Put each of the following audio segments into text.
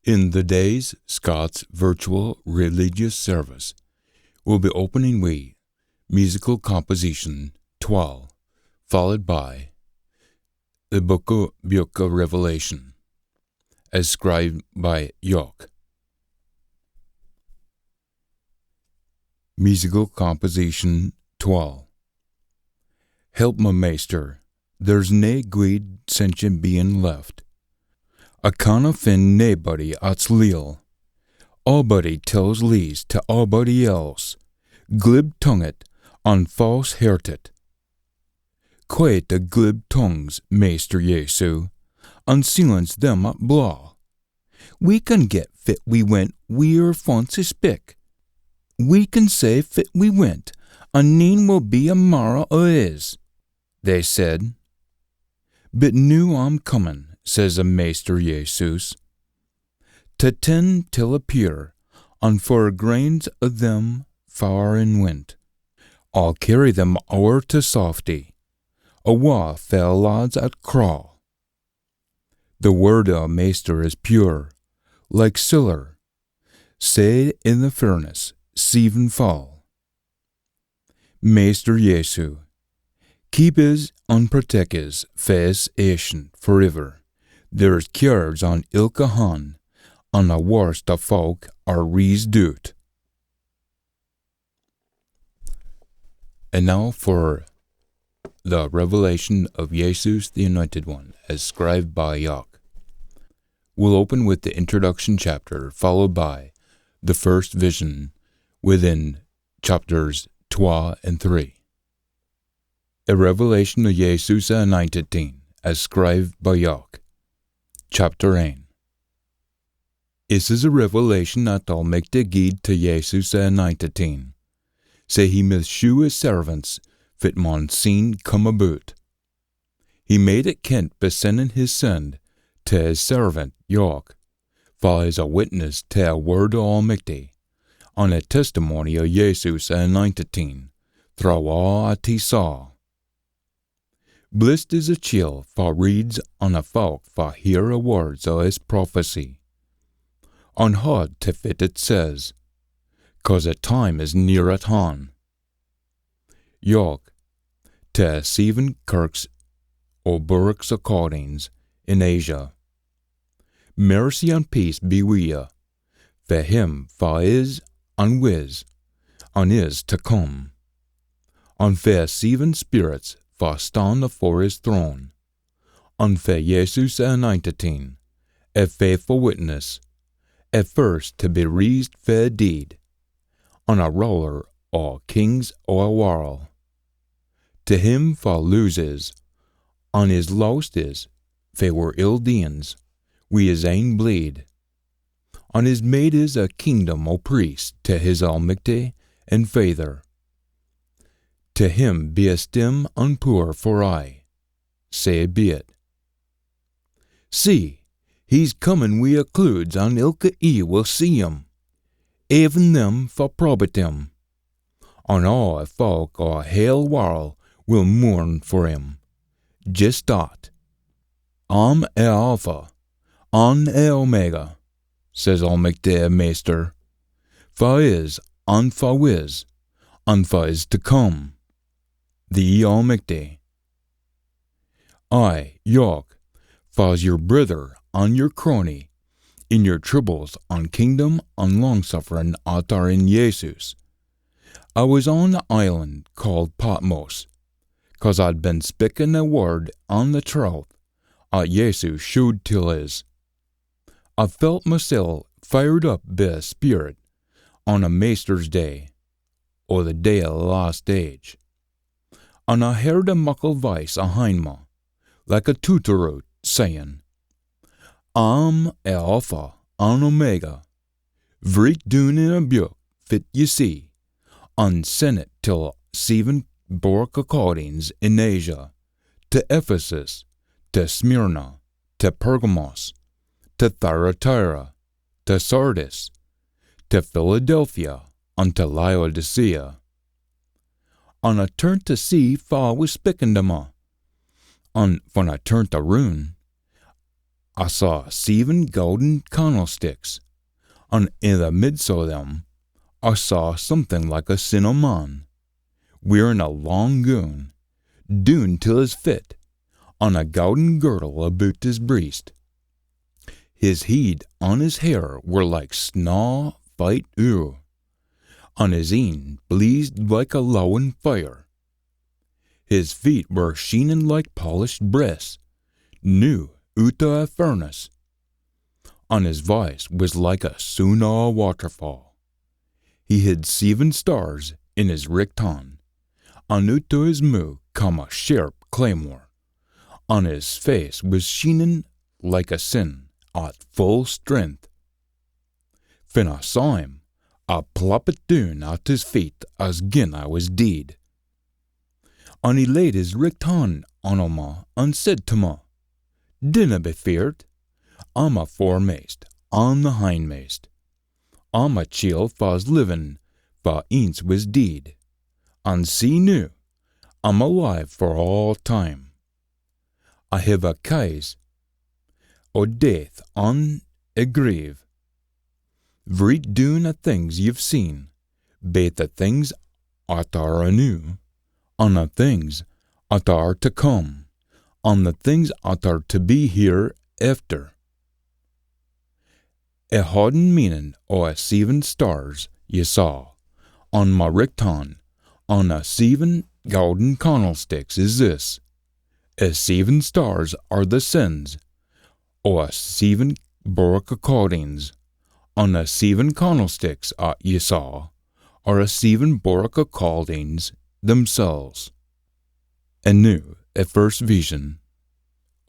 In the days, Scots virtual religious service will be opening with musical composition 12, followed by the Book of Revelation, as scribed by York. Musical composition 12. Help my meester, there's nae guid sentient being left. I canna find naebody at's leal. A'body tells lies to a'body else, glib-tongued and false-hearted. Quiet the glib tongues, Meester Jesu, and silence them at blaw. We can get fit we went we're fancy spick. We can say fit we went, and neen will be a marrow o' is, they said. But noo I'm comin', says a Meester Jesus, to tend till appear, and for grains o' them far and went. I'll carry them o'er to softy, awa fell lads at craw. The word o' Meester is pure, like siller, said in the furnace, seven fall. Meester Jesu, keep his and protect his face ancient forever. There's cures on ilka han, and the worst of folk are rees doot. And now for the revelation of Jesus the Anointed One, as scribed by York. We'll open with the introduction chapter, followed by the first vision within chapters 2 and 3. A revelation of Jesus the Anointed One, as scribed by York. Chapter 1. This is a revelation that I'll make the guide to Jesus the Anointed One. Say he must shew his servants fit mon seen come about. He made it kent by sending his son to his servant York, for as a witness to a word of Almighty, on a testimony of Jesus the Anointed One, through all that he saw. Blessed is a chill for reads on a folk for hear a words of his prophecy. On hard to fit it says, 'cause a time is near at hand. York, to 7 kirks or burricks accordings in Asia. Mercy and peace be with you, for him for is and wiz, and is to come. And for 7 spirits for stand afore his throne, and for Jesus the Anointed One, a faithful witness, a first to be raised for a deed, and a ruler o' kings o' a world. To him for loses, and his lost is, for were ill deans, we his ain bleed, and his made is a kingdom o' priest to his Almighty and Father. To him be a stem and poor for aye, say be it. See, he's comin' wi' a clouds, and ilka eye will see him, even them for probit him, and all a folk o' a hale world will mourn for him. Just that. I'm a Alpha, and a Omega, says Almighty Meester, for is, and for wiz, and for is to come, the Almighty. I, York, for's your brother and your crony, in your troubles and kingdom and long-suffering at are in Jesus. I was on the island called Patmos, 'cause I'd been speaking a word on the truth at Jesus shewed till is. I felt myself fired up by a spirit on a Maester's day, or the day of the last age. And I heard a muckle voice ahind me, like a tutorot, saying, I'm Alpha and Omega, vreet doon in a book fit ye see, and send it till 7 burk accordings in Asia, to Ephesus, to Smyrna, to Pergamos, to Thyatira, to Sardis, to Philadelphia, and to Laodicea. And I turned to see fa was speaking to me. And when I turned around, I saw 7 golden candlesticks, and in the midst of them I saw something like a son of man, wearing a long gown, down till his feet, and a golden girdle about his breast. His head and his hair were like snow white wool, and his een blazed like a lowing fire. His feet were shining like polished brass, new out of a furnace, and his voice was like a sound of a waterfall. He had 7 stars in his right hand, and out of his mouth came a sharp claymore, and his face was shining like a sun at full strength. When I saw him, I plopped down at his feet as gin I was dead. And he laid his right hand on me and said to me, Dinna be feared. I'm a foremast, and the hindmast. I'm a child was living, for ance was dead. And see now, I'm alive for all time. I have a case o' death and a grave. Write down the things you've seen, both the things that are anew, and the things that are to come, and the things that are to be hereafter. A hidden meaning o' a 7 stars ye saw on my right hand, and the 7 golden candlesticks is this: a 7 stars are the sins o' a 7 Doric accordings, and the 7 candlesticks ye saw are a 7 Doric accordings themselves. And now, a first vision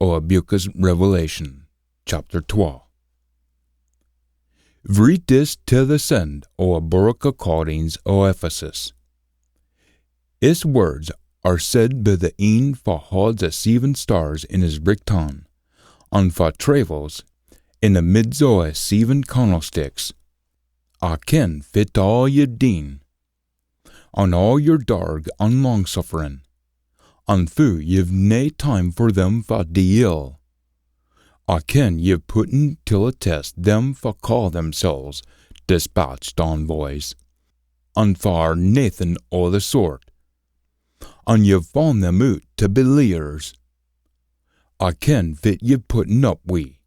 o' a Bucca's Revelation, chapter 12. Read this to the send o' a Doric accordings o' Ephesus. His words are said by the een for holds a 7 stars in his right hand, and for travels in the midst o' a 7 candlesticks. I ken fit all ye deen, and all your darg and long-suffering, and fu ye've nae time for them for the ill. I ken ye've putten till a test them for call themselves dispatched envoys, and for nathan o' the sort, and ye've found them out to be liars. I ken fit ye've putten up wi,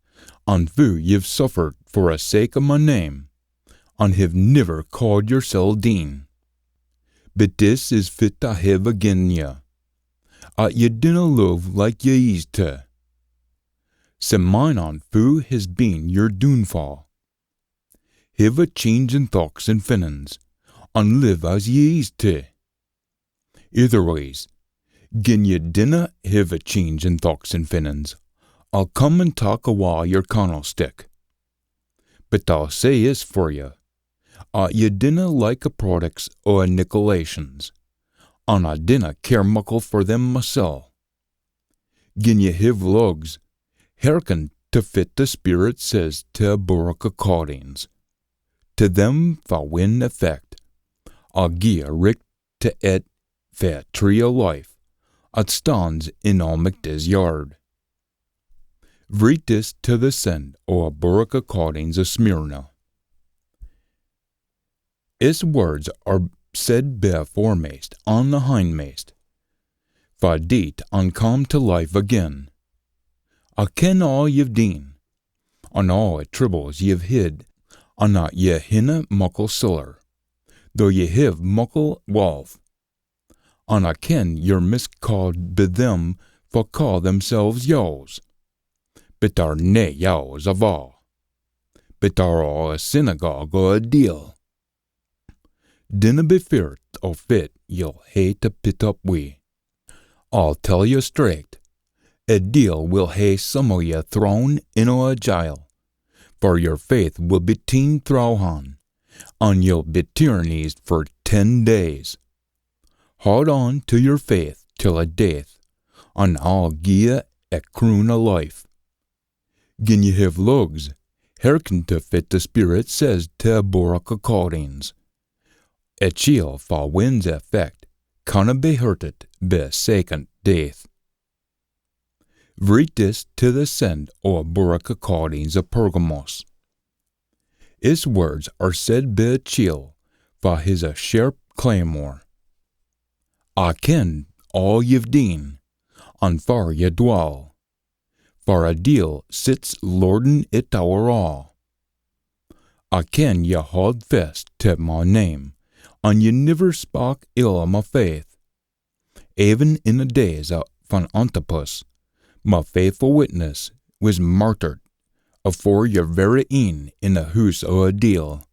and fu ye've suffered for a sake of my name, and have never called yoursel dean. But this is fit I have agin ye, ye dinna love like ye used to. Se mine on fu has been your downfall. Have a change in thoughts and feelings, and live as ye used to. Either ways, gin ye dinna have a change in thoughts and feelings, I'll come and talk awa your candlestick. But I'll say this for ye, ye dinna like a products o' a Nicolaitans, and I dinna care muckle for them mysel. Gin ye have lugs, hearken to fit the Spirit says to a Doric accordings. To them for win effect, I'll gie a richt to et for a tree o' life, at stands in Almicta's yard. Read this to the send o' a Doric accordings of Smyrna. His words are said by a foremast and the hindmast, for deet and come to life again. I ken all ye've deen, and all the troubles ye've hid, and that ye hinna muckle siller, though ye have muckle wealth. And I ken you're miscalled by them for call themselves yows, but they're nae yows of all, but they're all a synagogue o' a deal. Dinna be feared o' fit you'll hae to pit up wi. I'll tell you straight, a deal will hae some o' ye thrown in o' a jail, for your faith will be teen thrown, and you'll be tyrannized for 10 days. Hold on to your faith till a death, and I'll gie ye a croon o' life. Gin ye have lugs, hearken to fit the Spirit says to a Doric accordings. A chiel for wind's effect canna be hurted by a second death. Vritis to the send o Doric accordings of Pergamos. His words are said be chill, for his a sharp claymore. I ken all you've deen, on far ye dwell, for a deal sits lordin' it o'er all. I ken ye hold fast to my name, and ye niver spoke ill of my faith. Even in the days of von Antipas, my faithful witness was martyred afore your very een in the house o' a deal.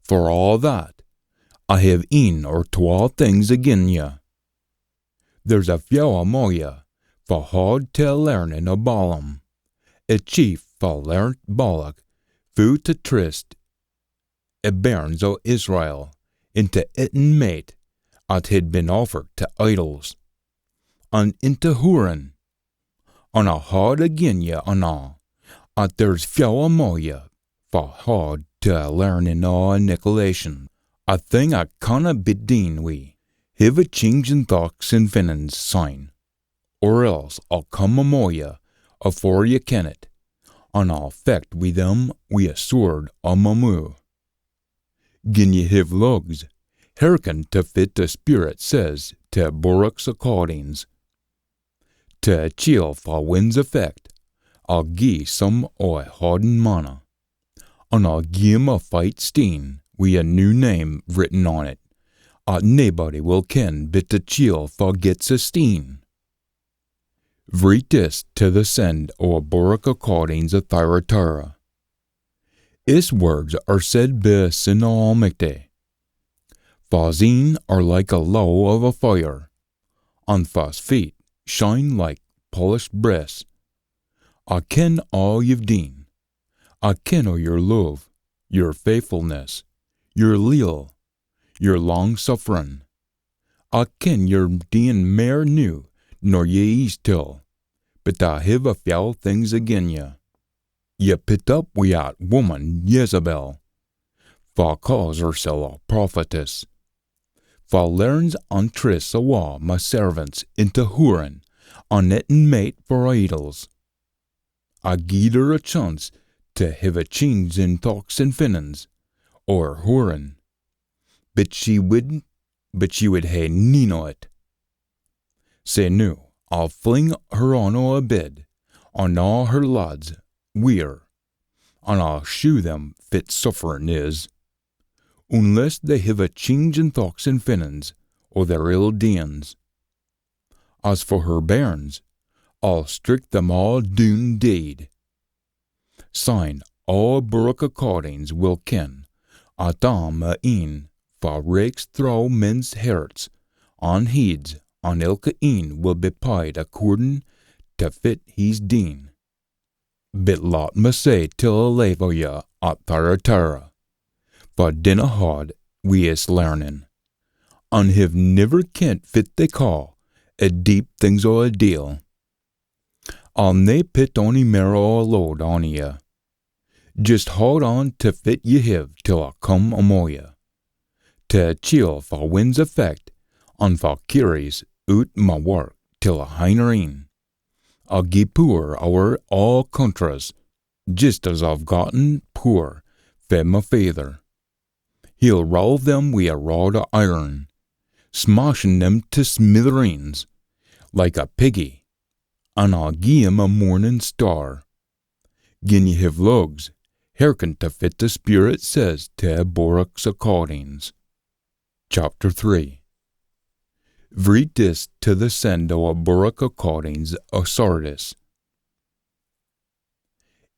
For all that, I have een or twa things agin ye. There's a few among ye, for hard to learning o' Balaam, a chief for learnt Balak, fu to trist, a bairns o' Israel, into eaten mate, at had been offered to idols, and into Huron, and a hard agin ye and all, at there's few among ye, for hard to learning o' aniquilation, a thing I canna bedien wi. Have a change in thoughts and feelings sign, or else I'll come among ye afore ye ken it, and I'll fecht wi them wi a sword on my moo. Gin ye have lugs, hearken to fit the Spirit says to Doric's accordings. To chill for wind's effect, I'll gie some o' a hardened manna, and I'll gie 'em a fight steen wi a new name written on it, nobody will ken but the chill forgets a steen. Vritis to the send o' Doric accordings of Thyatira. His words are said be sin almighty. For zine are like a low of a fire, and fast feet shine like polished breasts. I ken all you've deen. I ken o' your love, your faithfulness, your leal, your long-suffering. I ken you're dean mair new nor ye east till, but I have a few things agin ye. Ye pit up wi' that woman Jezebel, for cause hersel a prophetess, for learns on tris awa my servants into Huron, on eaten mate for idols. I gied her a chance to have a change in thoughts and feelings, or Huron, but she would hae neen o' it. Say now, I'll fling her on o' a bed, on all her lads, weir, and I'll shew them fit suffering is, unless they have a change in thoughts and feelings, o' their ill deans. As for her bairns, I'll strick them all doon deed. Sign all Doric accordings will ken, at am a een, for rakes throw men's hearts, on heeds, on ilka een will be paid according to fit he's deen. But lot me say till a lave o' ye at Thyatira, for dinna hard we is learning, and have never kent fit they call a deep things o' a deal. I'll nae pit ony mair o' a load on ye. Just hold on to fit ye have till I come among ye, to chill for wind's effect, and for carries out my work till a hiner een. I'll gie poor o'er all countries, just as I've gotten poor for my father. He'll roll them wi' a rod o' iron, smashing them to smithereens, like a piggy, and I'll gie him a morning star. Gin ye have lugs, hearken to fit the Spirit says to Doric's accordings. Chapter 3. Vritis to the send o' Doric accordings o' Sardis.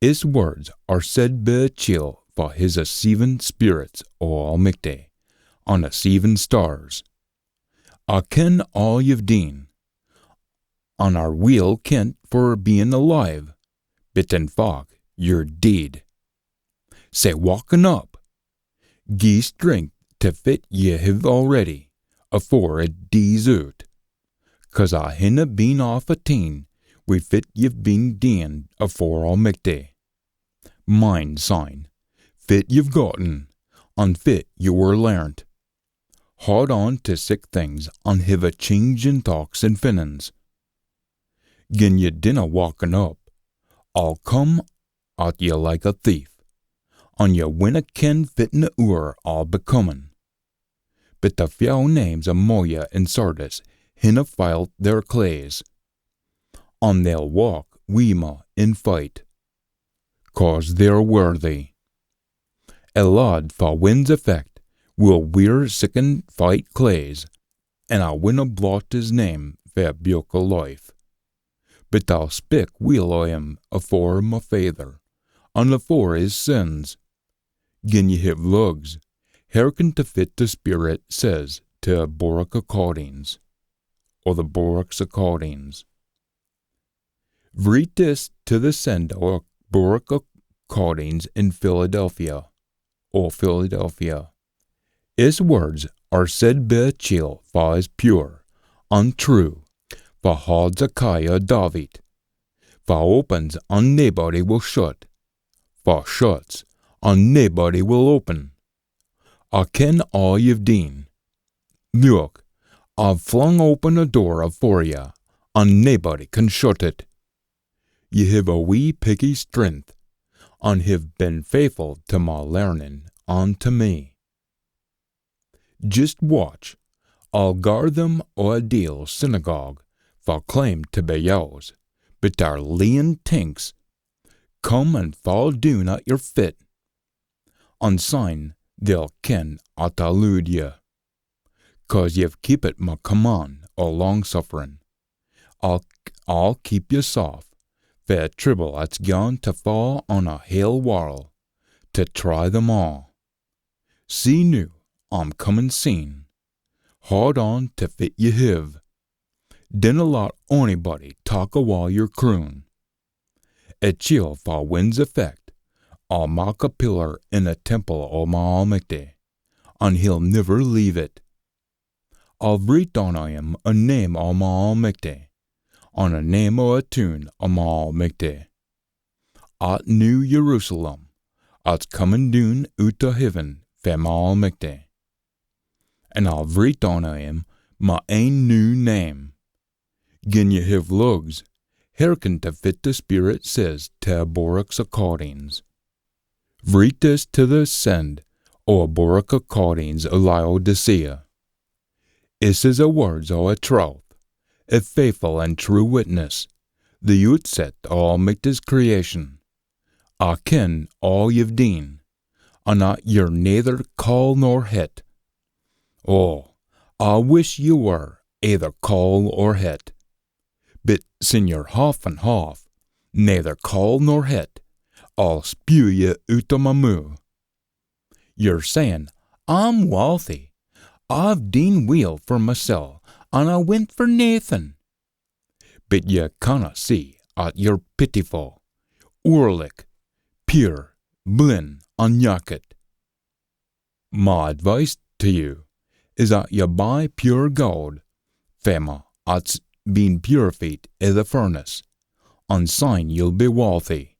His words are said be chill for his a 7 spirits o' Almighty, on a 7 stars. I ken all you've deen, and are weel kent for being alive, but in fact you're dead. Say walking up, gie strength to fit ye have already, afore it dees out, 'cause I hinna been off a teen wi fit you've been dean afore Almighty. Mind sign, fit you've gotten, and fit you were learnt. Hold on to sick things, and have a change in thoughts and feelings. Gin ye dinna walkin' up, I'll come at ye like a thief. On ye winna ken fittin' the hour I'll be comin'. But the few names of Moya and Sardis hinna filed their clays. On they'll walk weema in fight, 'cause they're worthy. A lad for wind's effect will wear siccan fight clays, and I winna blot his name for buick o' life. But I'll speak weel o' him afore my father, and afore his sins. Gin ye have lugs, hearken to fit the Spirit says to Doric accordings, or the Dorics accordings. Read this to the send o' Doric accordings in Philadelphia, or Philadelphia. His words are said by a chiel for is pure, untrue, for holds a kai o' David, for opens and nobody will shut, for shuts and nobody will open. I ken all you've done. Look, I've flung open a door afore ye, and nobody can shut it. Ye have a wee picky strength, and have been faithful to my learning and to me. Just watch, I'll guard them o' a deal synagogue, for claim to be yours, but our lean tinks come and fall down at your feet. On sign they'll ken at I lewd ye, 'cause ye've keepit my command o' long-suffering. I'll keep ye soft, for a trouble that's gone to fall on a hale world, to try them all. See new, I'm comin' soon. Hold on to fit ye have. Dinna let onybody talk a while you're croon. A chill for wind's effect, I'll mark a pillar in a temple o' my Almighty, and he'll never leave it. I'll write on him a name o' my Almighty, on a name o' a tune o' my Almighty. At New Jerusalem, at's comin' down out o' heaven for my Almighty. And I'll write on him my ain new name. Gin ye have lugs, hearken to fit the Spirit says to Doric's accordings. Write this to the send o' Doric accordings o' Laodicea. This is a words o' a troth, a faithful and true witness, the outset o' Almighty's creation. I ken all ye've done, and that ye're neither call nor het. Oh, I wish you were either call or het. But sin you're half and half, neither call nor het, I'll spew ye out o' my moo. You're sayin', I'm wealthy, I've done weel for mysel', and I went for naething. But ye canna see 'at you're pitiful, oorlik, pure, blin, and yakket. My advice to you is that ye buy pure gold, fema, at's been purified i' the furnace, and syne you'll be wealthy,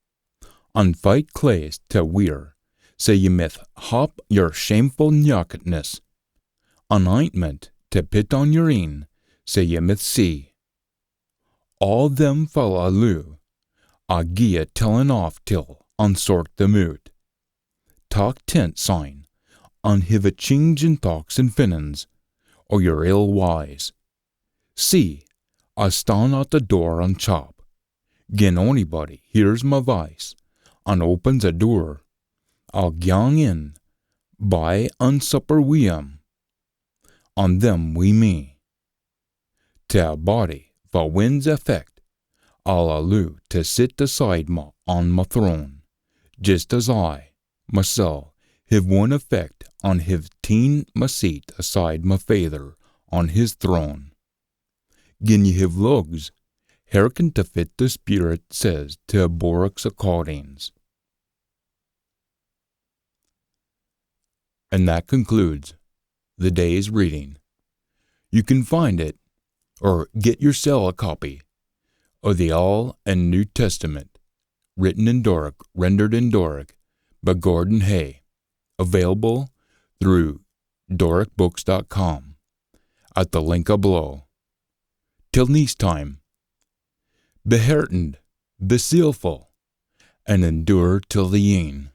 and fight clays to wear, so ye mith hop your shameful nyacketness, an ointment to put on your een, so ye mith see. All them fall aloo, I gie ye tellin' off till, and sort them out. Talk tent syne, and have a change in thoughts and feelings, or you're ill wise. See, I stand at the door and chop. Gin onybody hears my voice, and opens a door, I'll gang in, buy and supper wi' him, and them wi' me. To a body for wind's effect, I'll allow to sit aside me on my throne, just as I, mysel', have one effect and have ta'en my seat aside my Father on his throne. Gin ye have lugs, hearken to fit the Spirit says to Doric's accordings. And that concludes the day's reading. You can find it, or get yourself a copy, of the Aul and New Testament, written in Doric, rendered in Doric, by Gordan Hay, available through doricbooks.com, at the link below. Till next time, Beheartened, be zealful, and endure till the end.